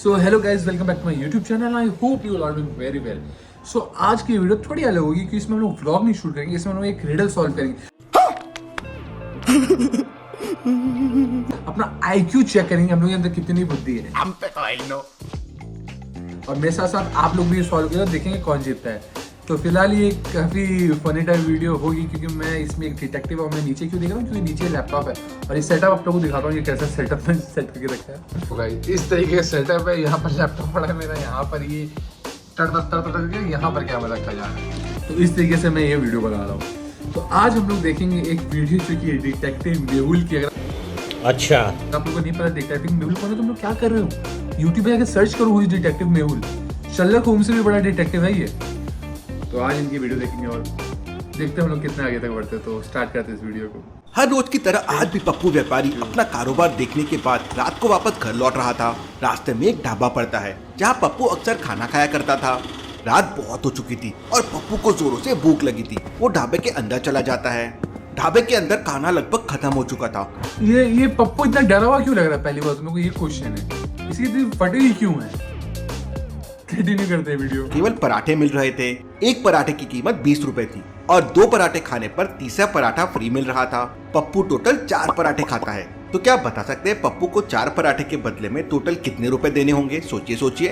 So hello guys, welcome back to my YouTube channel. I hope you are doing very well. So आज की video थोड़ी अलग होगी क्योंकि इसमें हम लोग व्लॉग नहीं शूट करेंगे, इसमें हम लोग एक रिडल सॉल्व करेंगे। अपना आईक्यू चेक करेंगे हम लोग के अंदर कितनी बुद्धि है। हम पे तो आई नो। और मेरे साथ साथ आप लोग भी सॉल्व करें, देखेंगे कौन जीतता है। तो फिलहाल ये काफ़ी फनी टाइप वीडियो होगी क्योंकि मैं इसमें एक डिटेक्टिव और मैं नीचे क्यों दिख रहा हूँ क्योंकि नीचे लैपटॉप है और ये सेटअप आप लोगों को दिखाता हूँ ये कैसा सेटअप में सेट करके रखा है। तो गाइस इस तरीके का सेटअप है। यहाँ पर लैपटॉप पड़ा है मेरा, यहाँ पर ये करके यहाँ पर कैमरा रखा जा रहा है। तो इस तरीके से मैं ये वीडियो बना रहा हूँ। तो आज हम लोग देखेंगे एक वीडियो जो कि डिटेक्टिव मेहुल की। अगर अच्छा आप लोगों को नहीं पता डिटेक्टिव मेहुल कौन है, तुम लोग क्या कर रहे हो? यूट्यूब पे जाकर सर्च करो हुई डिटेक्टिव मेहुल। शर्लक होम्स से भी बड़ा डिटेक्टिव है ये। तो आज इनकी वीडियो देखेंगे और देखते हैं हम लोग कितने आगे तक बढ़ते हैं। तो स्टार्ट करते हैं इस वीडियो को। हर रोज की तरह आज भी पप्पू व्यापारी अपना कारोबार देखने के बाद रात को वापस घर लौट रहा था। रास्ते में एक ढाबा पड़ता है जहाँ पप्पू अक्सर खाना खाया करता था। रात बहुत हो चुकी थी और पप्पू को जोरों से भूख लगी थी। वो ढाबे के अंदर चला जाता है। ढाबे के अंदर खाना लगभग खत्म हो चुका था। ये पप्पू इतना डरा हुआ क्यों लग रहा है? पहली बात मेरे को ये क्वेश्चन है, इसकी इतनी फटी हुई क्यों है? कंटिन्यू करते हैं वीडियो। केवल पराठे मिल रहे थे। एक पराठे की कीमत 20 रुपए थी और 2 पराठे खाने पर तीसरा पराठा फ्री मिल रहा था। पप्पू टोटल 4 पराठे खाता है। तो क्या आप बता सकते हैं पप्पू को 4 पराठे के बदले में टोटल कितने रुपए देने होंगे? सोचिए सोचिए।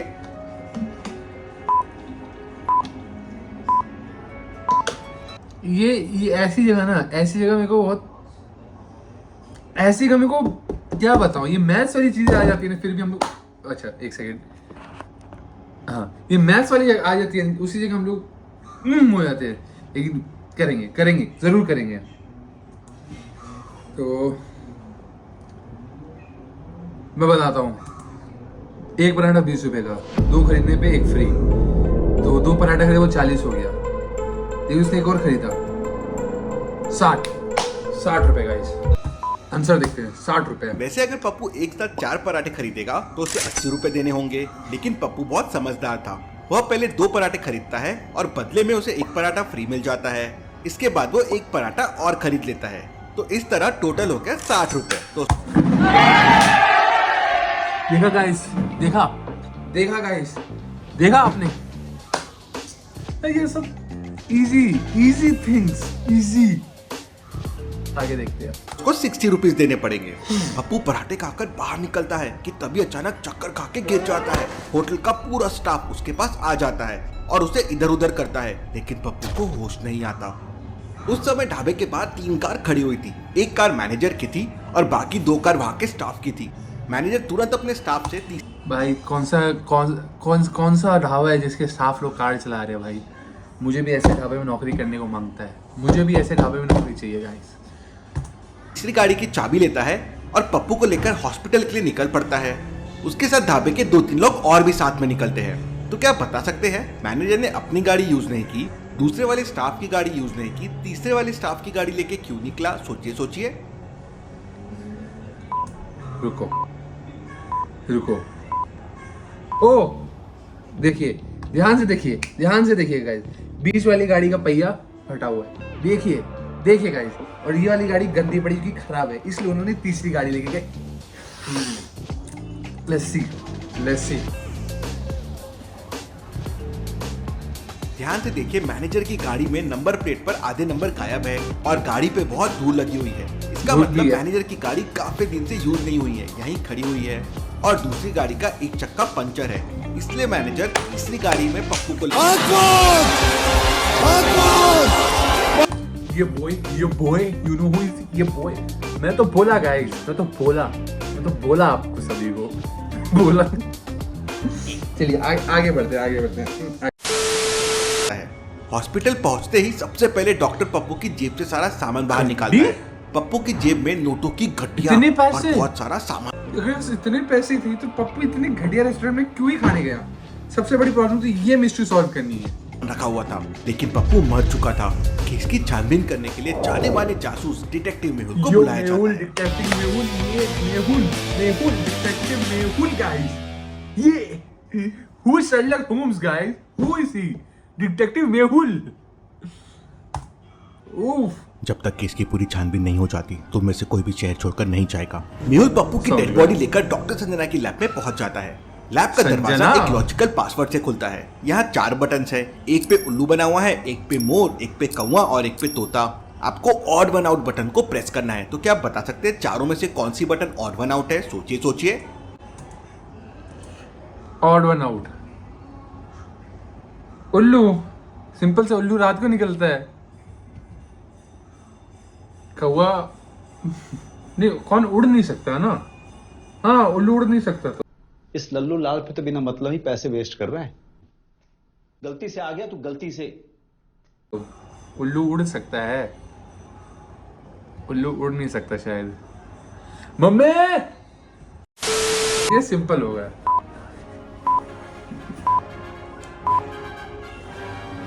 ये ऐसी जगह ना, ऐसी जगह मेरे को बहुत ऐसी जगह मेरे को क्या बताऊं, ये मैथ्स वाली चीजें आ जाती है ना, फिर भी हम लोग अच्छा एक सेकेंड, हाँ ये मैथ्स वाली आ जाती है, उसी जगह हम लोग हो जाते हैं। लेकिन करेंगे जरूर करेंगे। तो मैं बताता हूँ, एक पराठा 20 रुपए का, 2 खरीदने पे 1 फ्री। तो 2 पराठा खरीदे वो 40 हो गया। लेकिन उसने एक और खरीदा 60 रुपए का। इस आंसर देखते हैं, 60 रुपए। वैसे अगर पप्पू एक साथ 4 पराठे खरीदेगा तो उसे 80 रुपए देने होंगे। लेकिन पप्पू बहुत समझदार था। वह पहले 2 पराठे खरीदता है और बदले में उसे 1 पराठा फ्री मिल जाता है। इसके बाद वो 1 पराठा और खरीद लेता है। तो इस तरह टोटल हो गया 60 रुपए। तो देखा गाइस, देखा गाइस, देखा आपने? ये सब इजी थिंग्स, इजी। आगे देखते हैं। उसको 60 रुपीज देने पड़ेंगे। पप्पू पराठे खाकर बाहर निकलता है कि तभी अचानक चक्कर खा के गिर जाता है। होटल का पूरा स्टाफ उसके पास आ जाता है और उसे इधर उधर करता है, लेकिन पप्पू को होश नहीं आता। उस समय ढाबे के बाहर 3 कार खड़ी हुई थी। एक कार मैनेजर की थी और बाकी 2 कार वहाँ के स्टाफ की थी। मैनेजर तुरंत अपने स्टाफ से भाई कौन सा ढाबा है जिसके स्टाफ लोग कार चला रहे हैं? भाई मुझे भी ऐसे ढाबे में नौकरी करने को मांगता है, मुझे भी ऐसे ढाबे में नौकरी चाहिए गाइस। तीसरी गाड़ी की चाबी लेता है और पप्पू को लेकर हॉस्पिटल के लिए निकल पड़ता है। उसके साथ ढाबे के 2-3 लोग और भी साथ में निकलते हैं। तो क्या आप बता सकते हैं मैनेजर ने अपनी गाड़ी यूज नहीं की, दूसरे वाले स्टाफ की गाड़ी यूज नहीं की, तीसरे वाले स्टाफ की गाड़ी लेके क्यों निकला? सोचिए सोचिए। रुको ओ देखिए, ध्यान से देखिए गाइस, बीच वाली गाड़ी का पहिया फटा हुआ है। देखिए गाइस, और ये वाली गाड़ी गंदी पड़ी क्योंकि खराब है, इसलिए उन्होंने तीसरी गाड़ी लेके गए। Let's see. ध्यान से देखिए, मैनेजर की गाड़ी में नंबर प्लेट पर आधे नंबर गायब है और गाड़ी पे बहुत धूल लगी हुई है। इसका मतलब मैनेजर की गाड़ी काफी दिन से यूज नहीं हुई है, यहीं खड़ी हुई है। और दूसरी गाड़ी का एक चक्का पंचर है, इसलिए मैनेजर तीसरी गाड़ी में पप्पू को ये boy you know who is ये बॉय? मैं तो बोला गाइस, मैं तो बोला आपको सभी को बोला। चलिए आगे बढ़ते हैं। हॉस्पिटल पहुंचते ही सबसे पहले डॉक्टर पप्पू की जेब से सारा सामान बाहर निकालता है। पप्पू की जेब में नोटों की गड्डियां और बहुत सारा सामान। अगर इतने पैसे थे तो पप्पू इतने घटिया रेस्टोरेंट में क्यों ही खाने गया? सबसे बड़ी प्रॉब्लम तो ये मिस्ट्री सॉल्व करनी है। रखा हुआ था, लेकिन पप्पू मर चुका था। केस की छानबीन करने के लिए जाने माने जासूस डिटेक्टिव मेहुल को बुलाया जाता है। डिटेक्टिव मेहुल गाइस, ये who is Sherlock Holmes guys? Who is he? Detective Mehul. उफ। जब तक केस की पूरी छानबीन नहीं हो जाती तो में से कोई भी शहर छोड़कर नहीं जाएगा। मेहुल पप्पू की डेड बॉडी लेकर डॉक्टर संजना की लैब में पहुंच जाता है। लैब का दरवाजा संजना। एक लॉजिकल पासवर्ड से खुलता है। यहाँ 4 बटन है, एक पे उल्लू बना हुआ है, एक पे मोर, एक पे कौवा और एक पे तोता। आपको ऑड वन आउट बटन को प्रेस करना है। तो क्या आप बता सकते हैं चारों में से कौन सी बटन ऑड वन आउट है? सोचिए सोचिए। Odd one out. उल्लू, सिंपल से उल्लू रात को निकलता है। कौवा नहीं, कौन उड़ नहीं सकता ना। हाँ, उल्लू उड़ नहीं सकता। तो इस लल्लू लाल पे तो बिना मतलब ही पैसे वेस्ट कर रहे हैं। गलती से आ गया तो गलती से। उल्लू उड़ सकता है, उल्लू उड़ नहीं सकता शायद। मम्मी, ये सिंपल होगा।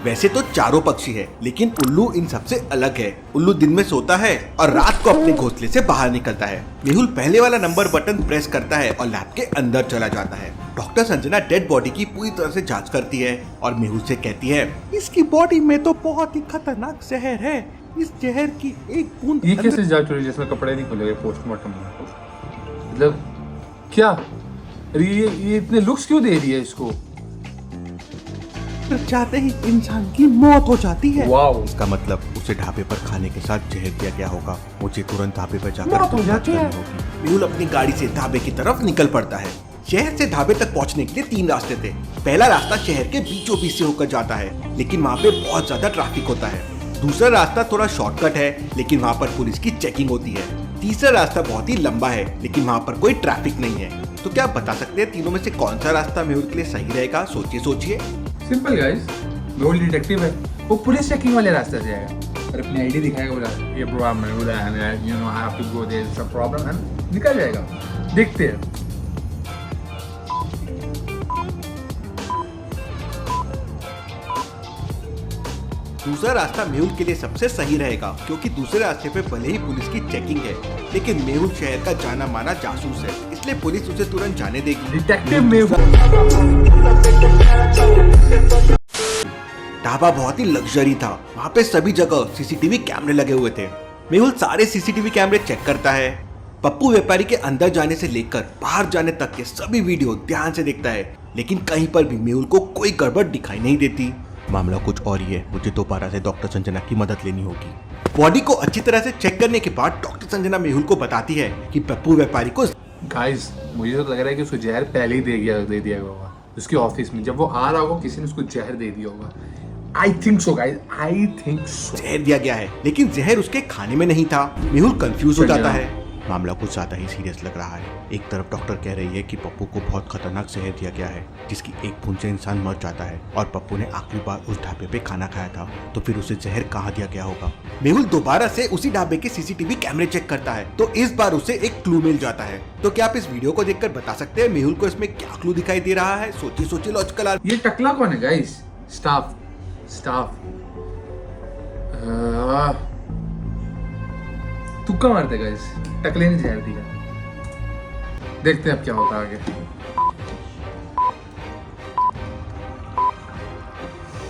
वैसे तो चारों पक्षी है, लेकिन उल्लू इन सबसे अलग है। उल्लू दिन में सोता है और रात को अपने घोंसले से बाहर निकलता है। मेहुल पहले वाला नंबर बटन प्रेस करता है और लैब के अंदर चला जाता है। डॉक्टर संजना डेड बॉडी की पूरी तरह से जांच करती है और मेहुल से कहती है, इसकी बॉडी में तो बहुत ही खतरनाक जहर है। इस जहर की एक बूंद ये कैसे जांच हो रही है जिसमें कपड़े नहीं खुले पोस्टमार्टम में? मतलब क्या? अरे ये इतने लुक्स क्यों दे रही है इसको? जाते ही इंसान की मौत हो जाती है। वाओ। इसका मतलब उसे ढाबे पर खाने के साथ जहर दिया गया होगा। मुझे तुरंत ढाबे पर जाकर मौत हो जाती है। मेहुल अपनी गाड़ी से ढाबे की तरफ निकल पड़ता है। शहर से ढाबे तक पहुंचने के लिए 3 रास्ते थे। पहला रास्ता शहर के बीचों बीच से होकर जाता है, लेकिन वहाँ पे बहुत ज्यादा ट्रैफिक होता है। दूसरा रास्ता थोड़ा शॉर्टकट है, लेकिन वहाँ पर पुलिस की चेकिंग होती है। तीसरा रास्ता बहुत ही लंबा है, लेकिन वहाँ पर कोई ट्रैफिक नहीं है। तो क्या आप बता सकते हैं तीनों में से कौन सा रास्ता मेहुल के लिए सही रहेगा? सोचिए सोचिए। सिंपल गाइस, मेहुल डिटेक्टिव है, वो पुलिस चेकिंग वाले रास्ते से जाएगा और अपनी आईडी दिखाएगा, बोला ये प्रॉब्लम है, बोला you know I have to go there some problem and निकल जाएगा। देखते हैं। दूसरा रास्ता मेहुल के लिए सबसे सही रहेगा, क्योंकि दूसरे रास्ते पे भले ही पुलिस की चेकिंग है, लेकिन मेहुल शहर का जाना माना जासूस है, इसलिए पुलिस उसे तुरंत जाने देगी। डिटेक्टिव मेहुल। ढाबा बहुत ही लग्जरी था। वहाँ पे सभी जगह सीसीटीवी कैमरे लगे हुए थे। मेहुल सारे सीसीटीवी कैमरे चेक करता है। पप्पू व्यापारी के अंदर जाने से लेकर बाहर जाने तक के सभी वीडियो ध्यान से देखता है, लेकिन कहीं पर भी मेहुल को कोई गड़बड़ दिखाई नहीं देती। मामला कुछ और ही है, मुझे दोबारा से डॉक्टर संजना की मदद लेनी होगी। बॉडी को अच्छी तरह से चेक करने के बाद डॉक्टर संजना मेहुल को बताती है कि पप्पू व्यापारी को गाइस, मुझे तो लग रहा है कि उसको जहर पहले ही दे दिया होगा उसके ऑफिस में। जब वो आ रहा होगा किसी ने उसको जहर दे दिया होगा। I think so guys, I think so. जहर दिया गया है, लेकिन जहर उसके खाने में नहीं था। मेहुल कंफ्यूज हो जाता है। मामला कुछ ज्यादा ही सीरियस लग रहा है। एक तरफ डॉक्टर कह रही है कि पप्पू को बहुत खतरनाक जहर दिया गया है, जिसकी एक बूंद से इंसान मर जाता है, और पप्पू ने आखिरी बार उस ढाबे पे खाना खाया था, तो फिर उसे जहर कहाँ दिया गया होगा। मेहुल दोबारा से उसी ढाबे के सीसीटीवी कैमरे चेक करता है, तो इस बार उसे एक क्लू मिल जाता है। तो क्या आप इस वीडियो को देखकर बता सकते हैं मेहुल को इसमें क्या क्लू दिखाई दे रहा है? सोचिए सोचिए लॉजिकल। ये टकला कौन है गाइस? स्टाफ तुक्का मारते गाइस, टकले ने जहर दिया। देखते हैं अब क्या होता है आगे।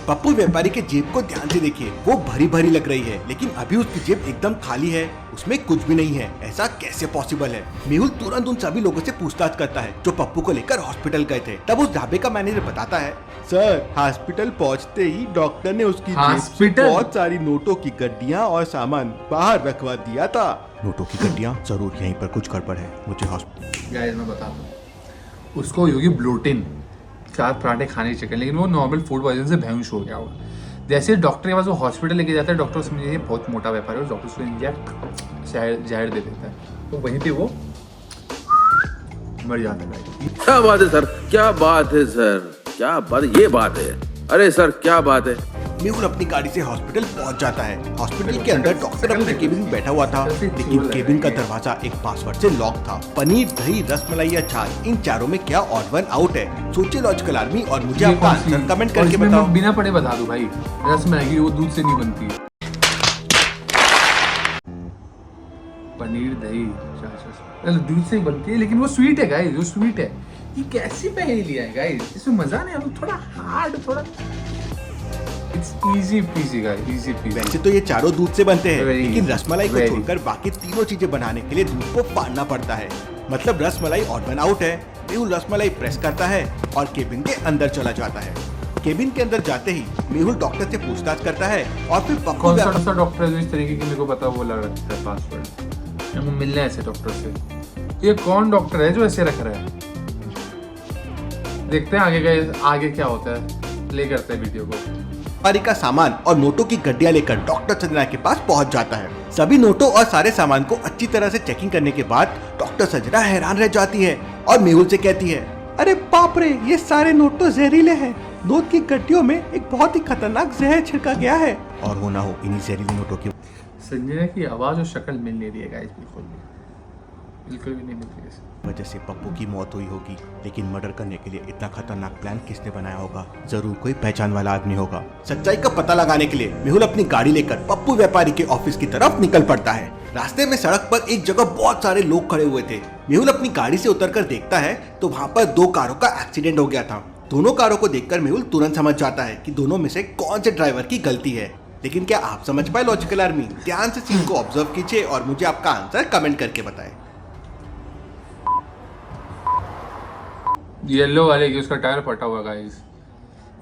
पप्पू व्यापारी के जेब को ध्यान से देखिए, वो भरी भरी लग रही है, लेकिन अभी उसकी जेब एकदम खाली है, उसमें कुछ भी नहीं है। ऐसा कैसे पॉसिबल है? मेहुल तुरंत उन सभी लोगों से पूछताछ करता है जो पप्पू को लेकर हॉस्पिटल गए थे। तब उस ढाबे का मैनेजर बताता है, सर हॉस्पिटल पहुंचते ही डॉक्टर ने उसकी जेब से बहुत सारी नोटों की गड्डियां और सामान बाहर रखवा दिया था। नोटों की गड्डियां? जरूर यहीं पर कुछ गड़बड़ है। मुझे हॉस्पिटल गाइस मैं बताता हूँ, उसको होगी ब्लोटिन, 4 पराठे खाने चाहिए, लेकिन वो नॉर्मल फूड पॉइजन से बेहोश हो गया होगा। जैसे डॉक्टर के पास वो हॉस्पिटल लेके जाता है, डॉक्टर समझे ये बहुत मोटा व्यापार है, डॉक्टर उसको इंजेक्ट जहर दे देता है, तो वहीं पे वो मर जाता है। क्या बात है सर, क्या बात है सर, क्या बात, ये बात है। अरे सर क्या बात है। मेहुल अपनी गाड़ी से हॉस्पिटल पहुंच जाता है। हॉस्पिटल के अंदर डॉक्टर अपने केबिन में बैठा हुआ था, लेकिन केबिन का दरवाजा एक पासवर्ड से लॉक था। पनीर, दही, रसमलाई, अचार, इन चारों में क्या ऑड वन आउट है? सोचिए लॉजिकल आर्मी, और मुझे आपका आंसर कमेंट करके बताओ। बिना पढ़े बता दो भाई, रसमलाई वो दूध से नहीं बनती है। पनीर, दही, दूध से ही बनती है, लेकिन वो स्वीट है गाइस, वो स्वीट है। ये कैसी पहेली है गाइस? इसमें मजा नहीं, हम थोड़ा हार्ड, थोड़ा it's easy PC guys, easy PC. वैसे तो ये चारों दूध से बनते हैं, Very लेकिन रसमलाई को very छोड़कर बाकी तीनों चीजें बनाने के लिए दूध को फाड़ना पड़ता है। मतलब रसमलाई ऑड वन आउट है। मेहुल रसमलाई प्रेस करता है और केबिन के अंदर चला जाता है। केबिन के अंदर जाते ही मेहुल डॉक्टर से पूछताछ करता है और फिर पप्पू कौन सा डॉक्टर है जो इस तरीके की मेरे को पता वो लग रखता है पासवर्ड। हमको मिलना है ऐसे डॉक्टर से। ये कौन डॉक्टर है जो ऐसे रख रहा है? देखते हैं आगे क्या होता है। प्ले करते हैं वीडियो को। व्यापारी का सामान और नोटों की गड्डियां लेकर डॉक्टर संजना के पास पहुंच जाता है। सभी नोटों और सारे सामान को अच्छी तरह से चेकिंग करने के बाद डॉक्टर संजना हैरान रह जाती है और मेहुल से कहती है, अरे बाप रे, ये सारे नोट तो जहरीले हैं। नोट की गड्डियों में एक बहुत ही खतरनाक जहर छिड़का गया है और हो ना हो इन्हीं जहरीले नोटों की संजना की आवाज और शक्ल मिल नहीं रही है गाइस, बिल्कुल भी नहीं मिल रही है। वजह से पप्पू की मौत हुई होगी। लेकिन मर्डर करने के लिए इतना खतरनाक प्लान किसने बनाया होगा? जरूर कोई पहचान वाला आदमी होगा। सच्चाई का पता लगाने के लिए मेहुल अपनी गाड़ी लेकर पप्पू व्यापारी के ऑफिस की तरफ निकल पड़ता है। रास्ते में सड़क पर एक जगह बहुत सारे लोग खड़े हुए थे। मेहुल अपनी गाड़ी से उतरकर देखता है तो वहाँ पर 2 कारों का एक्सीडेंट हो गया था। दोनों कारों को देखकर मेहुल तुरंत समझ जाता है कि दोनों में से कौन से ड्राइवर की गलती है। लेकिन क्या आप समझ पाए लॉजिकल आर्मी? ध्यान से सीन को ऑब्जर्व कीजिए और मुझे आपका आंसर कमेंट करके बताएं। येलो वाले की उसका टायर फटा हुआ गाइस।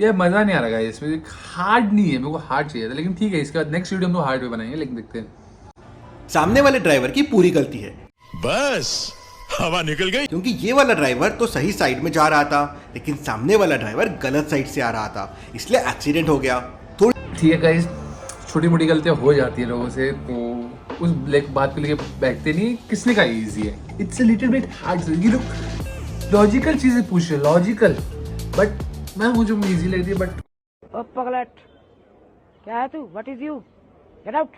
ये मजा नहीं आ रहा गाइस, इसमें हार्ड नहीं है, मेरे को हार्ड चाहिए था। लेकिन ठीक है, इसके बाद नेक्स्ट वीडियो हम लोग हार्ड पे बनाएंगे। लेकिन देखते हैं। सामने वाले ड्राइवर की पूरी गलती है, बस हवा निकल गई। क्योंकि ये वाला ड्राइवर तो सही साइड में जा रहा था, लेकिन सामने वाला ड्राइवर गलत साइड से आ रहा था, इसलिए एक्सीडेंट हो गया। ठीक है गाइस, छोटी मोटी गलतियां हो जाती है लोगों से, तो उस बात को लेके बैठते नहीं। किसने कहा इजी है? It's a little bit hard. ये लोग लॉजिकल चीजें पूछ रहे, लॉजिकल, बट मुझे इजी लग रही है। बट ओ पगलट, क्या है तू? What is you? Get out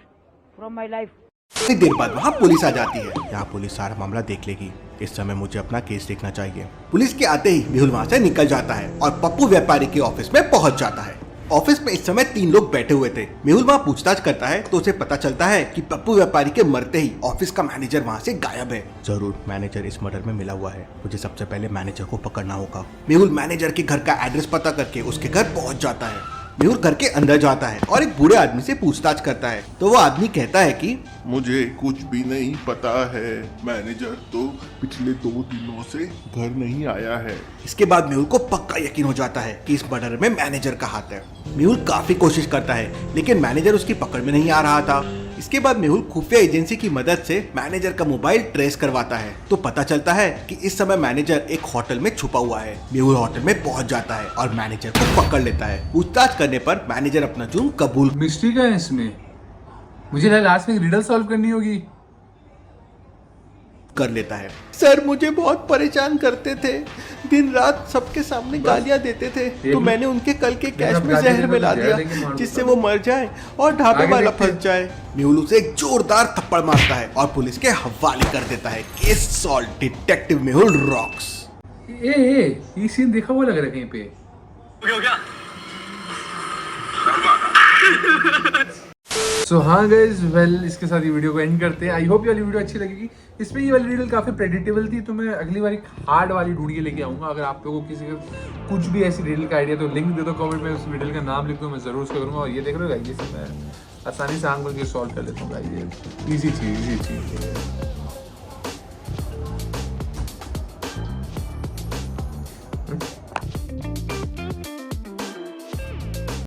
from my life. थोड़ी देर बाद वहाँ पुलिस आ जाती है। यहाँ पुलिस सारा मामला देख लेगी। इस समय मुझे अपना केस देखना चाहिए। पुलिस के आते ही मेहुल वहाँ से निकल जाता है और पप्पू व्यापारी के ऑफिस में पहुंच जाता है। ऑफिस में इस समय 3 लोग बैठे हुए थे। मेहुल वहाँ पूछताछ करता है तो उसे पता चलता है कि पप्पू व्यापारी के मरते ही ऑफिस का मैनेजर वहाँ से गायब है। जरूर मैनेजर इस मर्डर में मिला हुआ है। मुझे सबसे पहले मैनेजर को पकड़ना होगा। मेहुल मैनेजर के घर का एड्रेस पता करके उसके घर पहुँच जाता है। मेहुल घर के अंदर जाता है और एक बूढ़े आदमी से पूछताछ करता है तो वो आदमी कहता है कि मुझे कुछ भी नहीं पता है, मैनेजर तो पिछले 2 दिनों से घर नहीं आया है। इसके बाद मेहुल को पक्का यकीन हो जाता है कि इस मर्डर में मैनेजर का हाथ है। मेहुल काफी कोशिश करता है लेकिन मैनेजर उसकी पकड़ में नहीं आ रहा था। इसके बाद मेहुल खुफिया एजेंसी की मदद से मैनेजर का मोबाइल ट्रेस करवाता है तो पता चलता है कि इस समय मैनेजर एक होटल में छुपा हुआ है। मेहुल होटल में पहुंच जाता है और मैनेजर को पकड़ लेता है। पूछताछ करने पर मैनेजर अपना जुर्म कबूल मिस्ट्री का है इसमें। मुझे लगा लास्ट में रिडल सॉल्व करनी होगी। कर लेता है। सर मुझे बहुत परेशान करते थे, दिन रात सबके सामने गालियां देते थे, तो मैंने उनके कल के कैश में जहर मिला दिया जिससे वो मर जाए और ढाबे वाला फंस जाए। मेहुल उसे एक जोरदार थप्पड़ मारता है और पुलिस के हवाले कर देता है। Case solve, detective Mehul rocks. ये सीन देखा हुआ लग रहा है कहीं पे। सो हाँ गाइस, वेल इसके साथ ये वीडियो को एंड करते हैं। आई होप ये वाली वीडियो अच्छी लगेगी। इसमें ये वाली रिडल काफी प्रेडिक्टेबल थी, तो मैं अगली बार एक हार्ड वाली ढूंढ के लेके आऊंगा। अगर आप लोगों को किसी का कुछ भी ऐसी रिडल का आइडिया तो लिंक दे दो कमेंट में, उस रिडल का नाम लिख दो, मैं जरूर उसका करूंगा। और ये देख रहे हो गाइस, मैं आसानी से आंख खोल के सॉल्व कर लेता हूँ गाइस। इजी चीज